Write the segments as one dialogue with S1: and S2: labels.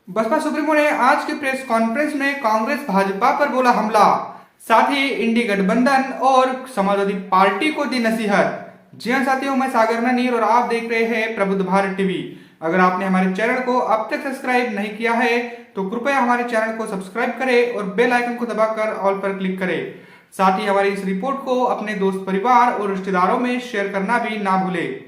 S1: Baspa supremo ने आज के प्रेस कॉन्फ्रेंस में कांग्रेस भाजपा पर बोला हमला, साथ ही इंडी गठबंधन और समाजवादी पार्टी को दी नसीहत। जी हाँ साथियों, मैं सागर ननीर और आप देख रहे हैं प्रबुद्ध भारत टीवी। अगर आपने हमारे चैनल को अब तक सब्सक्राइब नहीं किया है तो कृपया हमारे चैनल को सब्सक्राइब करें और बेल आइकन को दबाकर ऑल पर क्लिक करें। साथ ही हमारी इस रिपोर्ट को अपने दोस्त, परिवार और रिश्तेदारों में शेयर करना भी ना भूलें।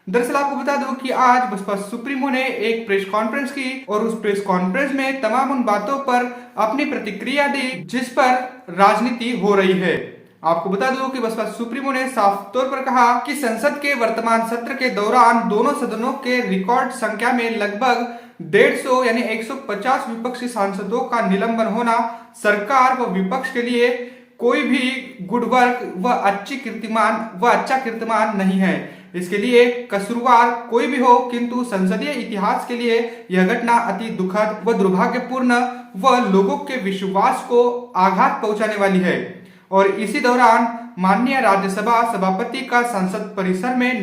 S1: दरअसल आपको बता दूं कि आज बसपा सुप्रीमो ने एक प्रेस कॉन्फ्रेंस की और उस प्रेस कॉन्फ्रेंस में तमाम उन बातों पर अपनी प्रतिक्रिया दी जिस पर राजनीति हो रही है। आपको बता दूं कि बसपा सुप्रीमो ने साफ तौर पर कहा कि संसद के वर्तमान सत्र के दौरान दोनों सदनों के रिकॉर्ड संख्या में लगभग 150 यानी 150 विपक्षी सांसदों का निलंबन होना सरकार व विपक्ष के लिए कोई भी गुड वर्क व अच्छा कीर्तिमान नहीं है। इसके लिए कसूरवार कोई भी हो, किंतु संसदीय इतिहास के लिए यह घटना अति दुखद व दुर्भाग्यपूर्ण व लोगों के विश्वास को आघात पहुंचाने वाली है। और इसी दौरान माननीय राज्यसभा सभापति का संसद परिसर में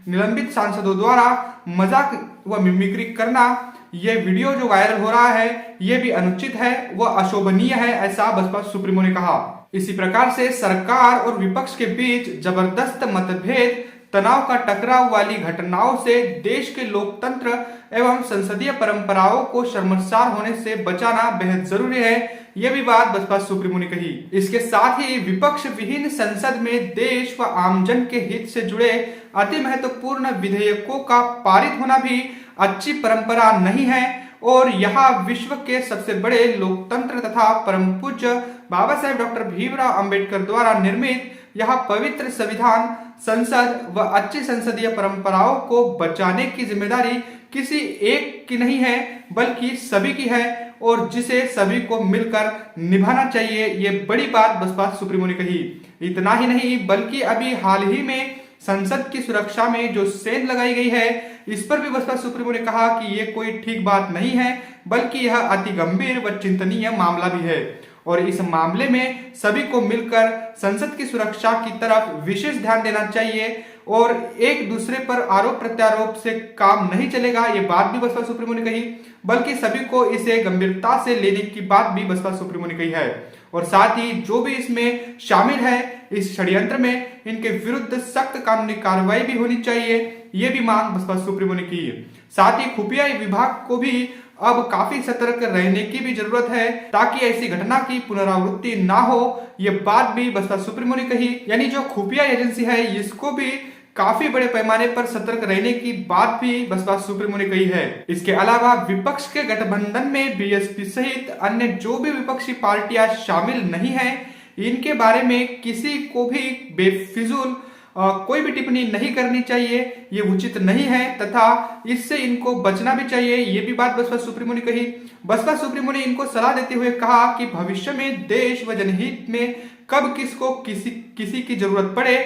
S1: निलंबित सांसदों द्वारा मजाक व मिमिक्री करना, यह वीडियो जो वायरल हो रहा है, यह भी अनुचित है व अशोभनीय है, ऐसा बसपा सुप्रीमो ने कहा। इसी प्रकार से सरकार और विपक्ष के बीच जबरदस्त मतभेद, तनाव का टकराव वाली घटनाओं से देश के लोकतंत्र एवं संसदीय परंपराओं को शर्मसार होने से बचाना बेहद जरूरी है, यह भी बात बसपा सुप्रीमो ने कही। इसके साथ ही विपक्ष विहीन संसद में देश व आमजन के हित से जुड़े अति महत्वपूर्ण विधेयकों का पारित होना भी अच्छी परंपरा नहीं है और यह विश्व के सबसे बड़े लोकतंत्र तथा परम पूज्य बाबा साहेब डॉक्टर भीमराव अंबेडकर द्वारा निर्मित यह पवित्र संविधान, संसद व अच्छी संसदीय परंपराओं को बचाने की जिम्मेदारी किसी एक की नहीं है बल्कि सभी की है और जिसे सभी को मिलकर निभाना चाहिए, ये बड़ी बात बसपा सुप्रीमो ने कही। इतना ही नहीं बल्कि अभी हाल ही में संसद की सुरक्षा में जो सेंध लगाई गई है, इस पर भी बसपा सुप्रीमो ने कहा कि ये कोई ठीक बात नहीं है बल्कि यह अति गंभीर व चिंतनीय मामला भी है और इस मामले में सभी को मिलकर संसद की सुरक्षा की तरफ विशेष ध्यान देना चाहिए और एक दूसरे पर आरोप प्रत्यारोप से काम नहीं चलेगा, ये बात भी बसपा सुप्रीमो ने कही, बल्कि सभी को इसे गंभीरता से लेने की बात भी बसपा सुप्रीमो ने कही है। और साथ ही जो भी इसमें शामिल है इस षड्यंत्र में, इनके विरुद्ध सख्त कानूनी कार्रवाई भी होनी चाहिए, ये भी मांग बसपा सुप्रीमो ने की। साथ ही खुफिया विभाग को भी अब काफी सतर्क रहने की भी जरूरत है ताकि ऐसी घटना की पुनरावृत्ति ना हो, ये बात भी बसपा सुप्रीमो ने कही। यानी जो खुफिया एजेंसी है इसको भी काफी बड़े पैमाने पर सतर्क रहने की बात भी बसपा सुप्रीमो ने कही है। इसके अलावा विपक्ष के गठबंधन में बीएसपी सहित अन्य जो भी विपक्षी पार्टियां शामिल नहीं है, इनके बारे में किसी को भी बेफिजूल कोई भी टिप्पणी नहीं करनी चाहिए, ये उचित नहीं है तथा इससे इनको बचना भी चाहिए, ये भी बात बसपा सुप्रीमो ने कही। बसपा सुप्रीमो ने इनको सलाह देते हुए कहा कि भविष्य में देश व जनहित में कब किसको किसी की जरूरत पड़े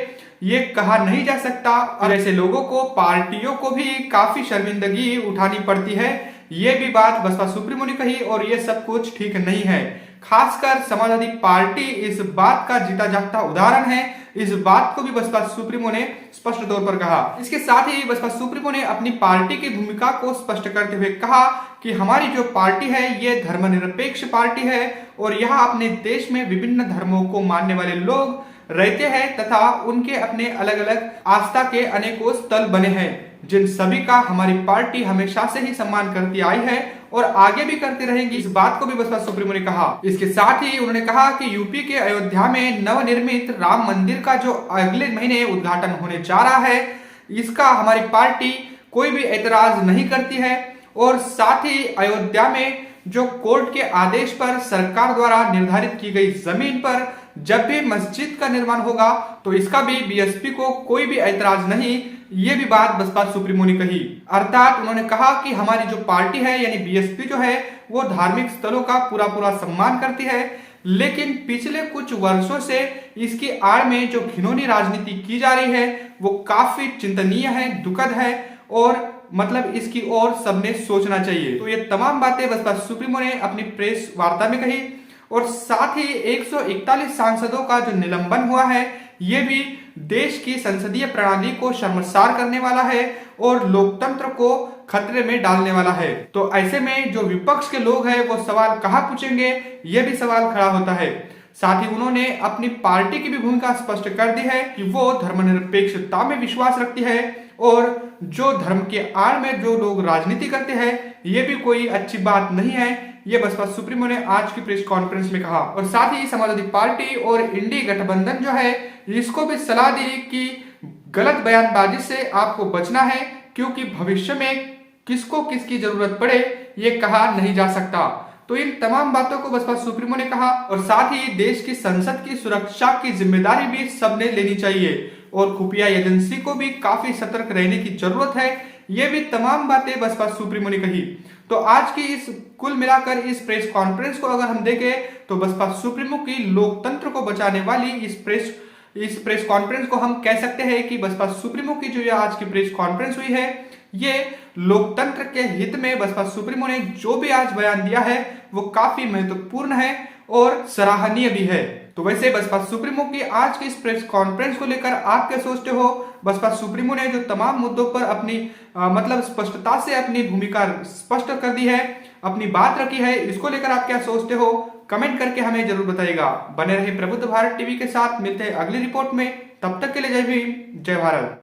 S1: ये कहा नहीं जा सकता और ऐसे लोगों को, पार्टियों को भी काफी शर्मिंदगी उठानी पड़ती है, ये भी बात बसपा सुप्रीमो ने कही और ये सब कुछ ठीक नहीं है। खासकर समाजवादी पार्टी इस बात का जीता जागता उदाहरण है, इस बात को भी बसपा सुप्रीमो ने स्पष्ट तौर पर कहा। इसके साथ ही बसपा सुप्रीमो ने अपनी पार्टी की भूमिका को स्पष्ट करते हुए कहा कि हमारी जो पार्टी है ये धर्मनिरपेक्ष पार्टी है और यहाँ अपने देश में विभिन्न धर्मों को मानने वाले लोग रहते हैं तथा उनके अपने अलग अलग आस्था के अनेकों स्थल बने हैं, जिन सभी का हमारी पार्टी हमेशा से ही सम्मान करती आई है और आगे भी करती रहेगी, इस बात को भी बसपा सुप्रीमो ने कहा। इसके साथ ही उन्होंने कहा कि यूपी के अयोध्या में नवनिर्मित राम मंदिर का जो अगले महीने उद्घाटन होने जा रहा है, इसका हमारी पार्टी कोई भी ऐतराज नहीं करती है और साथ ही अयोध्या में जो कोर्ट के आदेश पर सरकार द्वारा निर्धारित की गई जमीन पर जब भी मस्जिद का निर्माण होगा तो इसका भी बीएसपी को कोई भी ऐतराज नहीं, ये भी बात बसपा सुप्रीमो ने कही। अर्थात उन्होंने कहा कि हमारी जो पार्टी है यानी बीएसपी जो है वो धार्मिक स्थलों का पूरा सम्मान करती है, लेकिन पिछले कुछ वर्षों से इसकी आड़ में जो घिनौनी राजनीति की जा रही है वो काफी चिंतनीय है, दुखद है और मतलब इसकी ओर सबने सोचना चाहिए। तो ये तमाम बातें बसपा सुप्रीमो ने अपनी प्रेस वार्ता में कही और साथ ही 141 सांसदों का जो निलंबन हुआ है ये भी देश की संसदीय प्रणाली को शर्मसार करने वाला है और लोकतंत्र को खतरे में डालने वाला है। तो ऐसे में जो विपक्ष के लोग हैं वो सवाल कहाँ पूछेंगे, ये भी सवाल खड़ा होता है। साथ ही उन्होंने अपनी पार्टी की भी भूमिका स्पष्ट कर दी है कि वो धर्मनिरपेक्षता में विश्वास रखती है और जो धर्म के आड़ में जो लोग राजनीति करते हैं ये भी कोई अच्छी बात नहीं है। ये बसपा सुप्रीमो ने आज की प्रेस कॉन्फ्रेंस में कहा और साथ ही समाजवादी पार्टी और इंडी गठबंधन जो है इसको भी सलाह दी कि गलत बयानबाजी से आपको बचना है, क्योंकि भविष्य में किसको किसकी जरूरत पड़े ये कहा नहीं जा सकता। तो इन तमाम बातों को बसपा सुप्रीमो ने कहा और साथ ही देश की संसद की सुरक्षा की जिम्मेदारी भी सबने लेनी चाहिए और खुफिया एजेंसी को भी काफी सतर्क रहने की जरूरत है। ये भी तमाम बातें बसपा सुप्रीमो ने कही। तो आज की इस कुल मिलाकर इस प्रेस कॉन्फ्रेंस को अगर हम देखें तो बसपा सुप्रीमो की लोकतंत्र को बचाने वाली इस प्रेस कॉन्फ्रेंस को हम कह सकते हैं कि बसपा सुप्रीमो की जो ये आज की प्रेस कॉन्फ्रेंस हुई है ये लोकतंत्र के हित में बसपा सुप्रीमो ने जो भी आज बयान दिया है वो काफी महत्वपूर्ण है और सराहनीय भी है। तो वैसे बसपा सुप्रीमो की आज की इस प्रेस कॉन्फ्रेंस को लेकर आप क्या सोचते हो? बसपा सुप्रीमो ने जो तमाम मुद्दों पर अपनी मतलब स्पष्टता से अपनी भूमिका स्पष्ट कर दी है, अपनी बात रखी है, इसको लेकर आप क्या सोचते हो? कमेंट करके हमें जरूर बताइएगा। बने रहे प्रबुद्ध भारत टीवी के साथ, मिलते हैं अगली रिपोर्ट में। तब तक के लिए जय भीम, जय भारत।